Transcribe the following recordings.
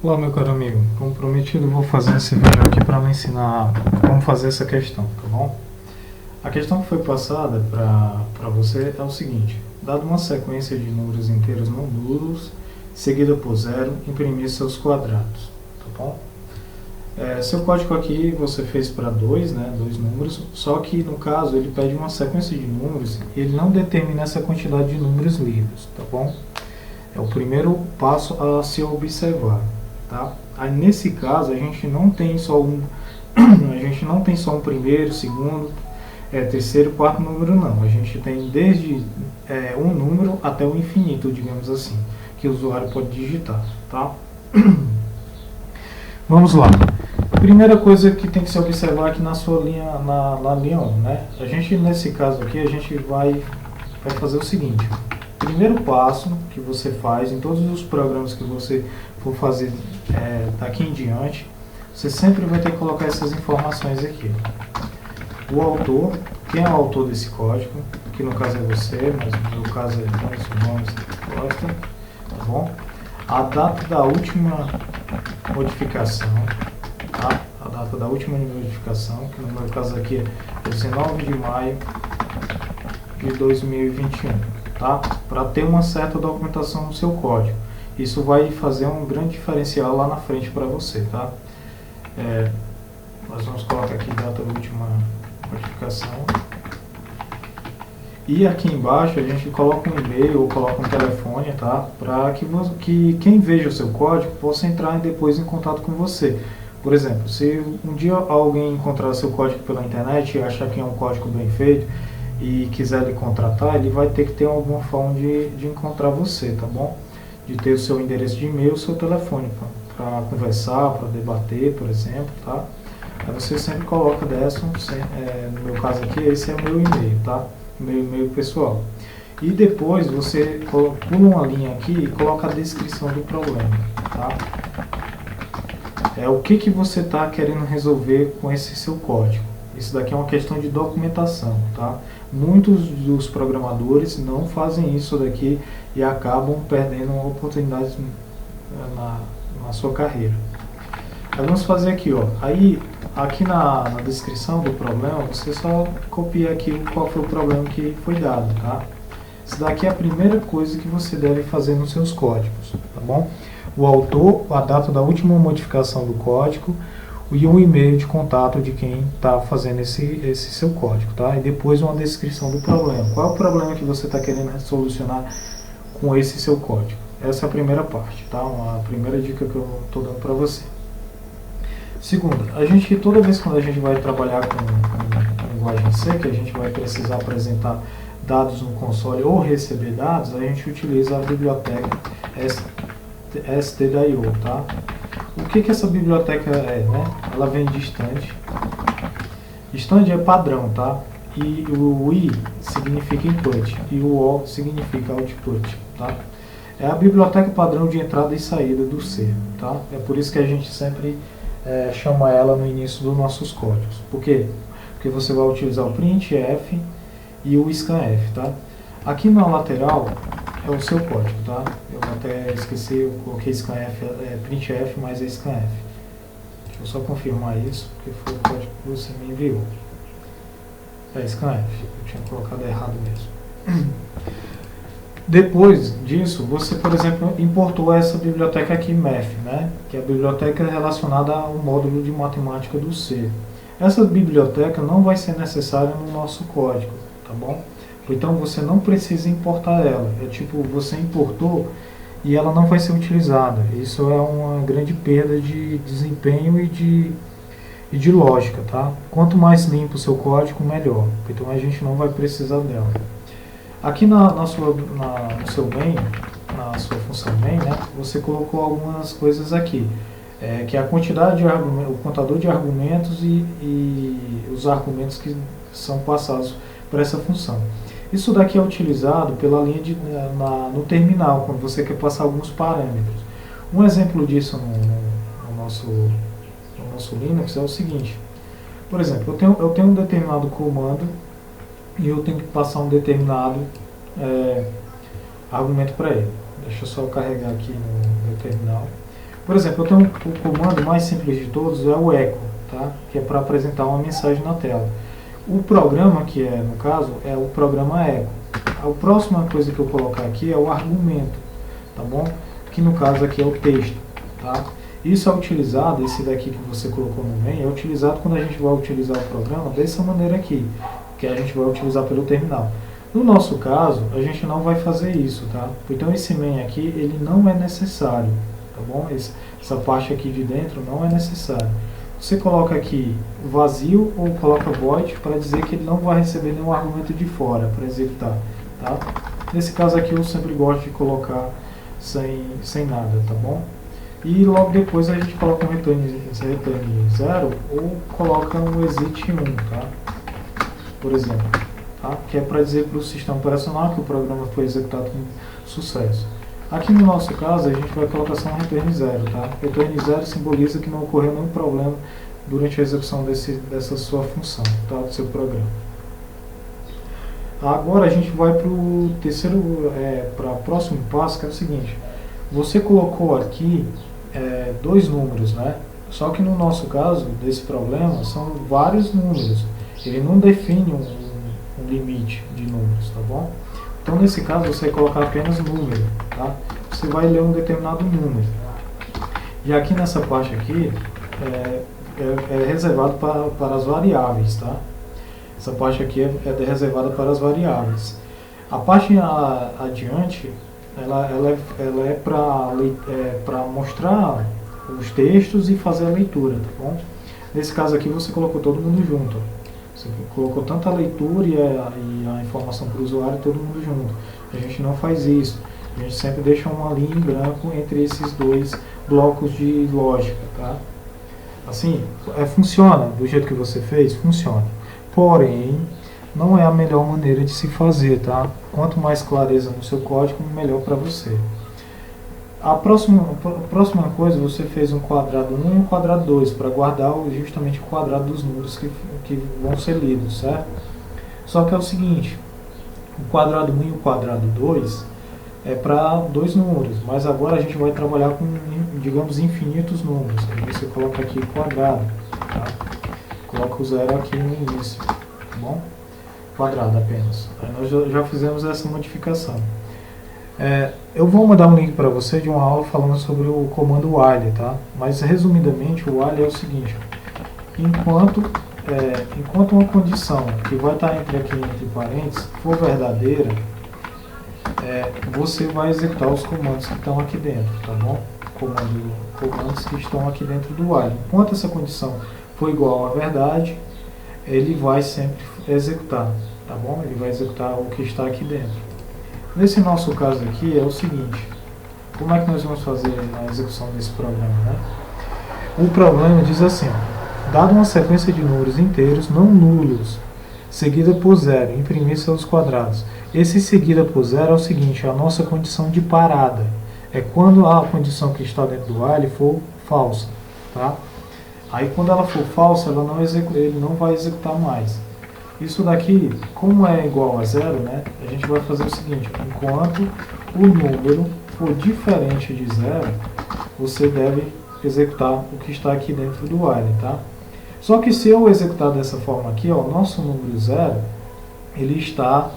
Olá, meu caro amigo. Como prometido, vou fazer esse vídeo aqui para me ensinar como fazer essa questão, tá bom? A questão que foi passada para você é o seguinte: dado uma sequência de números inteiros não nulos, seguida por zero, imprimir seus quadrados, tá bom? Seu código aqui você fez para dois, né, dois números, só que no caso ele pede uma sequência de números e ele não determina essa quantidade de números lidos, tá bom? É o primeiro passo a se observar. Tá? Aí, nesse caso, a gente não tem só um primeiro, segundo, terceiro, quarto número, não. A gente tem desde um número até o infinito, digamos assim, que o usuário pode digitar. Tá? Vamos lá. Primeira coisa que tem que se observar aqui na sua linha, na linha 1, né? A gente, nesse caso aqui, a gente vai fazer o seguinte. Primeiro passo que você faz em todos os programas que você for fazer daqui em diante, você sempre vai ter que colocar essas informações aqui. O autor, quem é o autor desse código, que no caso é você, mas no meu caso é Jones Costa, tá bom? A data da última modificação, tá? A data da última modificação, que no meu caso aqui é 19 de maio de 2021. Tá? Para ter uma certa documentação no seu código. Isso vai fazer um grande diferencial lá na frente para você. Tá? Nós vamos colocar aqui data da última modificação. E aqui embaixo a gente coloca um e-mail ou coloca um telefone, tá? Para que quem veja o seu código possa entrar depois em contato com você. Por exemplo, se um dia alguém encontrar seu código pela internet e achar que é um código bem feito, e quiser lhe contratar, ele vai ter que ter alguma forma de encontrar você, tá bom? De ter o seu endereço de e-mail, o seu telefone para conversar, para debater, por exemplo, tá? Aí você sempre coloca dessa, no meu caso aqui, esse é o meu e-mail, tá? Meu e-mail pessoal. E depois você pula uma linha aqui e coloca a descrição do problema, tá? O que você está querendo resolver com esse seu código. Isso daqui é uma questão de documentação, tá? Muitos dos programadores não fazem isso daqui e acabam perdendo oportunidades na sua carreira. Aí vamos fazer aqui, ó. Aí, aqui na descrição do problema, você só copia aqui qual foi o problema que foi dado, tá? Isso daqui é a primeira coisa que você deve fazer nos seus códigos, tá bom? O autor, a data da última modificação do código, e um e-mail de contato de quem está fazendo esse seu código, tá? E depois uma descrição do problema. Qual é o problema que você está querendo solucionar com esse seu código? Essa é a primeira parte, tá? Uma primeira dica que eu estou dando para você. Segunda, toda vez que a gente vai trabalhar com linguagem C, que a gente vai precisar apresentar dados no console ou receber dados, a gente utiliza a biblioteca stdio, tá? O que essa biblioteca é, né? Ela vem de stand. Stand é padrão, tá? E o I significa input e o O significa output, tá? É a biblioteca padrão de entrada e saída do C, tá? É por isso que a gente sempre chama ela no início dos nossos códigos. Por quê? Porque você vai utilizar o printf e o scanf, tá? Aqui na lateral é o seu código, tá? Eu até esqueci, eu coloquei scanf, printf, mas é scanf. Deixa eu só confirmar isso, porque foi o código que você me enviou. É scanf, eu tinha colocado errado mesmo. Depois disso, você, por exemplo, importou essa biblioteca aqui, math, né? Que é a biblioteca relacionada ao módulo de matemática do C. Essa biblioteca não vai ser necessária no nosso código, tá bom? Então você não precisa importar ela. É tipo, você importou e ela não vai ser utilizada. Isso é uma grande perda de desempenho e de lógica, tá? Quanto mais limpo o seu código, melhor. Então a gente não vai precisar dela. Aqui no seu main, na sua função main, né, você colocou algumas coisas aqui. Que é a quantidade de argumentos, o contador de argumentos e os argumentos que são passados para essa função. Isso daqui é utilizado pela linha no terminal, quando você quer passar alguns parâmetros. Um exemplo disso no nosso Linux é o seguinte. Por exemplo, eu tenho um determinado comando e eu tenho que passar um determinado argumento para ele. Deixa eu só carregar aqui no meu terminal. Por exemplo, eu tenho o comando mais simples de todos, é o echo, tá? Que é para apresentar uma mensagem na tela. O programa, que é, no caso, é o programa echo. A próxima coisa que eu colocar aqui é o argumento, tá bom? Que no caso aqui é o texto, tá? Isso é utilizado, esse daqui que você colocou no main, é utilizado quando a gente vai utilizar o programa dessa maneira aqui, que a gente vai utilizar pelo terminal. No nosso caso, a gente não vai fazer isso, tá? Então esse main aqui, ele não é necessário, tá bom? Essa parte aqui de dentro não é necessário. Você coloca aqui vazio ou coloca void para dizer que ele não vai receber nenhum argumento de fora para executar, tá? Nesse caso aqui eu sempre gosto de colocar sem nada, tá bom? E logo depois a gente coloca um return 0 ou coloca um exit 1, tá? Por exemplo, tá? Que é para dizer para o sistema operacional que o programa foi executado com sucesso. Aqui no nosso caso a gente vai colocar só um return 0, tá? Return 0 simboliza que não ocorreu nenhum problema durante a execução dessa sua função, tá? Do seu programa. Agora a gente vai para o terceiro, para o próximo passo, que é o seguinte. Você colocou aqui dois números, né? Só que no nosso caso, desse problema, são vários números. Ele não define um limite de números, tá bom? Então, nesse caso, você vai colocar apenas número, tá? Você vai ler um determinado número. E aqui nessa parte aqui, é reservado para as variáveis, tá? Essa parte aqui é reservada para as variáveis. A parte adiante, ela é para mostrar os textos e fazer a leitura, tá bom? Nesse caso aqui você colocou todo mundo junto. Você colocou tanto a leitura e a informação para o usuário, todo mundo junto. A gente não faz isso. A gente sempre deixa uma linha em branco entre esses dois blocos de lógica, tá? Assim, funciona do jeito que você fez? Funciona. Porém, não é a melhor maneira de se fazer, tá? Quanto mais clareza no seu código, melhor para você. A próxima coisa, você fez um quadrado 1 e um quadrado 2 para guardar justamente o quadrado dos números que vão ser lidos, certo? Só que é o seguinte, o quadrado 1 e o quadrado 2 é para dois números, mas agora a gente vai trabalhar com, digamos, infinitos números. Aí você coloca aqui quadrado, tá? Coloca o 0 aqui no início, tá bom? Quadrado apenas. Aí nós já fizemos essa modificação. Eu vou mandar um link para você de uma aula falando sobre o comando while, tá? Mas resumidamente o while é o seguinte: enquanto uma condição que vai estar entre parênteses for verdadeira, você vai executar os comandos que estão aqui dentro, tá bom? Comandos que estão aqui dentro do while. Enquanto essa condição for igual à verdade, ele vai sempre executar, tá bom? Ele vai executar o que está aqui dentro. Nesse nosso caso aqui é o seguinte: como é que nós vamos fazer a execução desse problema, né? O problema diz assim: dado uma sequência de números inteiros não nulos, seguida por zero, imprimir seus quadrados. Esse seguida por zero é o seguinte: é a nossa condição de parada. É quando a condição que está dentro do while for falsa, tá? Aí quando ela for falsa, ele não vai executar mais. Isso daqui, como é igual a zero, né, a gente vai fazer o seguinte: enquanto o número for diferente de zero, você deve executar o que está aqui dentro do while, tá? Só que se eu executar dessa forma aqui, ó, nosso número zero, ele está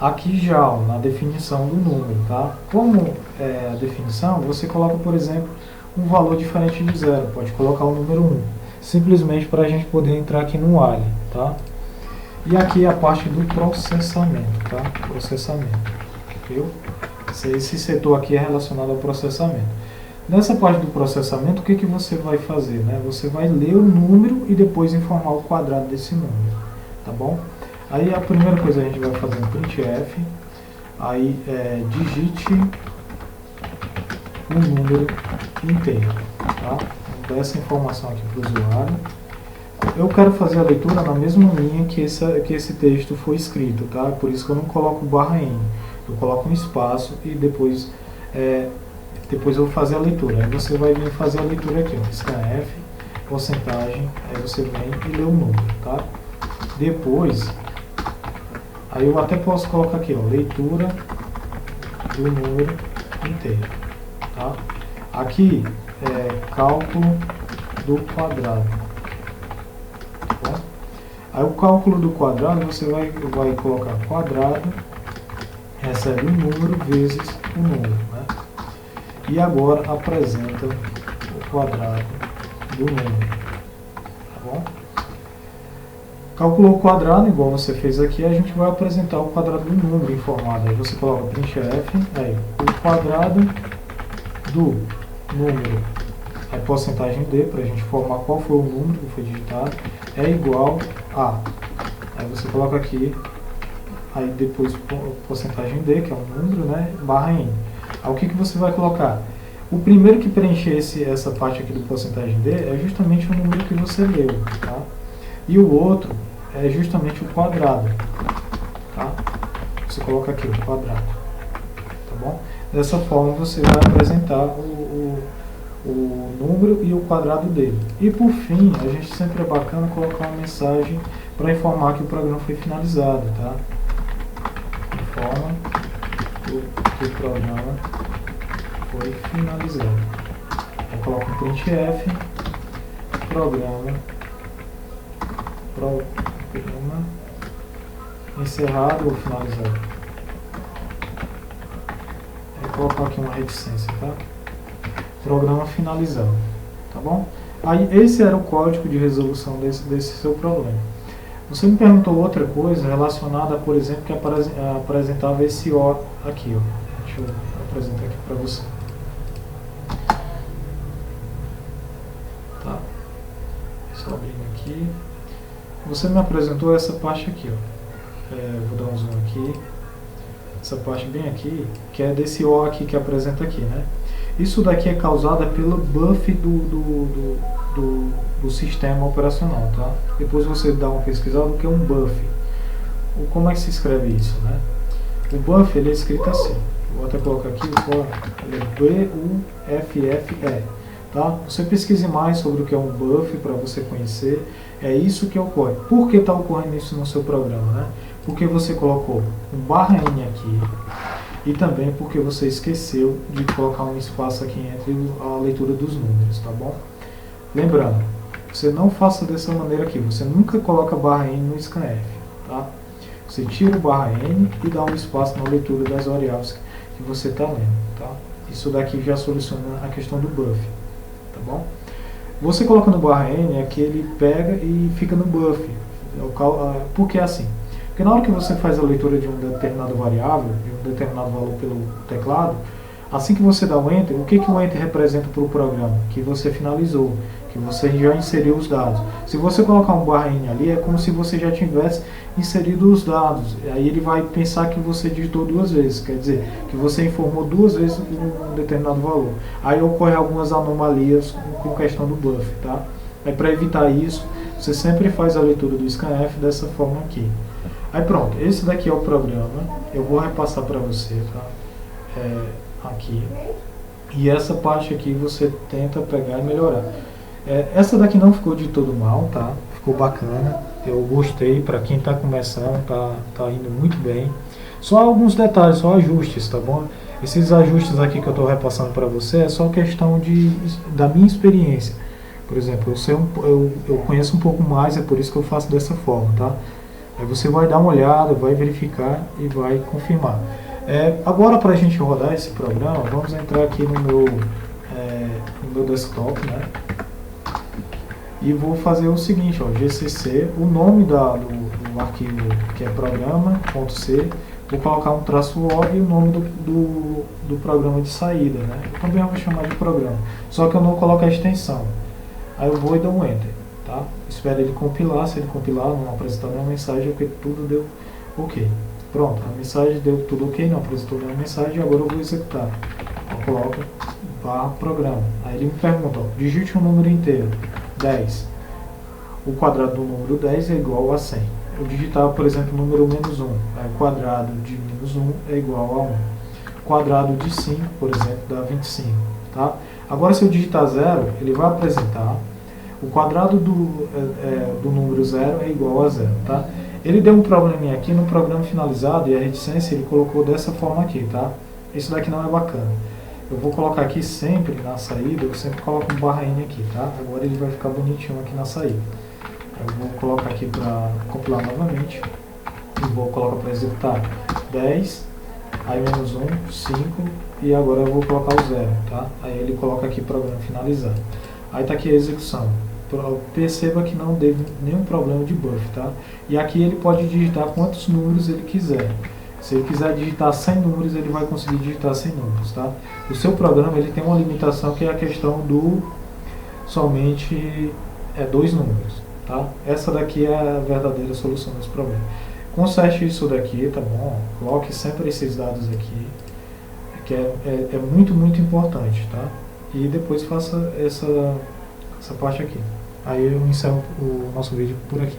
aqui já, ó, na definição do número, tá? Como é a definição, você coloca, por exemplo, um valor diferente de zero, pode colocar o número 1, simplesmente para a gente poder entrar aqui no while, tá? E aqui é a parte do processamento, tá? Processamento, viu? Esse setor aqui é relacionado ao processamento. Nessa parte do processamento, o que você vai fazer, né? Você vai ler o número e depois informar o quadrado desse número, tá bom? Aí a primeira coisa a gente vai fazer um printf, aí digite um número inteiro, tá? Vou dar essa informação aqui para o usuário. Eu quero fazer a leitura na mesma linha que esse texto foi escrito, tá? Por isso que eu não coloco /n. Eu coloco um espaço e depois eu vou fazer a leitura. Aí você vai vir fazer a leitura aqui, ó, scanf, porcentagem, aí você vem e lê o número, tá? Depois, aí eu até posso colocar aqui, ó, leitura do número inteiro, tá? Aqui é cálculo do quadrado. Tá bom? Aí o cálculo do quadrado, você vai colocar quadrado, recebe o número vezes o número, né? E agora apresenta o quadrado do número. Tá bom? Calculou o quadrado, igual você fez aqui, a gente vai apresentar o quadrado do número informado. Aí você coloca printf, aí o quadrado do número, aí porcentagem D, para a gente formar qual foi o número que foi digitado, é igual a. Aí você coloca aqui, aí depois porcentagem D, que é um número, né, barra N. Aí o que você vai colocar? O primeiro que preencher essa parte aqui do porcentagem D é justamente o número que você leu, tá? E o outro é justamente o quadrado, tá? Você coloca aqui o quadrado, tá bom? Dessa forma você vai apresentar o número e o quadrado dele. E por fim, a gente sempre é bacana colocar uma mensagem para informar que o programa foi finalizado, tá? Informa que o programa foi finalizado. Eu coloco um printf, programa encerrado ou finalizado. Vou colocar aqui uma reticência, tá? Programa finalizado, tá bom? Aí esse era o código de resolução desse seu problema. Você me perguntou outra coisa relacionada, por exemplo, que apresentava esse O aqui, ó. Deixa eu apresentar aqui para você. Tá? Só abrindo aqui. Você me apresentou essa parte aqui, ó. Vou dar um zoom aqui. Essa parte bem aqui, que é desse O aqui que apresenta aqui, né? Isso daqui é causada pelo buff do sistema operacional, tá? Depois você dá uma pesquisada no que é um buff. Como é que se escreve isso, né? O buff, ele é escrito assim. Vou até colocar aqui, ele é B-U-F-F-E, tá? Você pesquise mais sobre o que é um buff para você conhecer. É isso que ocorre. Por que está ocorrendo isso no seu programa, né? Porque você colocou um barra N aqui e também porque você esqueceu de colocar um espaço aqui entre a leitura dos números, tá bom? Lembrando, você não faça dessa maneira aqui, você nunca coloca barra N no scanf, tá? Você tira o barra N e dá um espaço na leitura das variáveis que você está lendo, tá? Isso daqui já soluciona a questão do buff, tá bom? Você colocando barra N é que ele pega e fica no buff. Por que é assim? Porque na hora que você faz a leitura de um determinado variável, de um determinado valor pelo teclado, assim que você dá o Enter, o que o Enter representa para o programa? Que você finalizou, que você já inseriu os dados. Se você colocar um barra N ali, é como se você já tivesse inserido os dados. Aí ele vai pensar que você digitou duas vezes, quer dizer, que você informou duas vezes um determinado valor. Aí ocorrem algumas anomalias com questão do buff, tá? Aí para evitar isso, você sempre faz a leitura do scanf dessa forma aqui. Aí pronto, esse daqui é o programa, eu vou repassar para você, tá? Aqui. E essa parte aqui você tenta pegar e melhorar. Essa daqui não ficou de todo mal, tá? Ficou bacana, eu gostei, para quem está começando, tá indo muito bem. Só alguns detalhes, só ajustes, tá bom? Esses ajustes aqui que eu estou repassando para você é só questão da minha experiência. Por exemplo, eu conheço um pouco mais, é por isso que eu faço dessa forma, tá? Aí você vai dar uma olhada, vai verificar e vai confirmar. Agora, para a gente rodar esse programa, vamos entrar aqui no meu desktop, né? E vou fazer o seguinte, ó, gcc, o nome do arquivo que é programa.c, vou colocar um traço log e o nome do programa de saída, né? Eu também vou chamar de programa, só que eu não coloco a extensão. Aí eu vou e dou um Enter, tá? Espero ele compilar, se ele compilar, não apresentar nenhuma mensagem, porque tudo deu ok. Pronto, a mensagem deu tudo ok, não apresentou nenhuma mensagem, agora eu vou executar. Eu coloco barra programa. Aí ele me pergunta, ó, digite um número inteiro, 10. O quadrado do número 10 é igual a 100. Eu digitar, por exemplo, o número menos 1. Aí o quadrado de menos 1 é igual a 1. O quadrado de 5, por exemplo, dá 25. Tá? Agora, se eu digitar 0, ele vai apresentar o quadrado do número 0 é igual a 0. Tá? Ele deu um probleminha aqui no programa finalizado e a reticência ele colocou dessa forma aqui. Tá? Isso daqui não é bacana. Eu vou colocar aqui sempre na saída, eu sempre coloco um barra N aqui, tá? Agora ele vai ficar bonitinho aqui na saída. Eu vou colocar aqui para compilar novamente. E vou colocar para executar 10, aí menos 1, 5, e agora eu vou colocar o 0, tá? Aí ele coloca aqui programa finalizar. Aí tá aqui a execução. Perceba que não teve nenhum problema de buff, tá? E aqui ele pode digitar quantos números ele quiser. Se ele quiser digitar 100 números, ele vai conseguir digitar 100 números, tá? O seu programa ele tem uma limitação que é a questão do somente 2 números, tá? Essa daqui é a verdadeira solução desse problema. Conserte isso daqui, tá bom? Coloque sempre esses dados aqui, que é muito, muito importante, tá? E depois faça essa parte aqui. Aí eu encerro o nosso vídeo por aqui.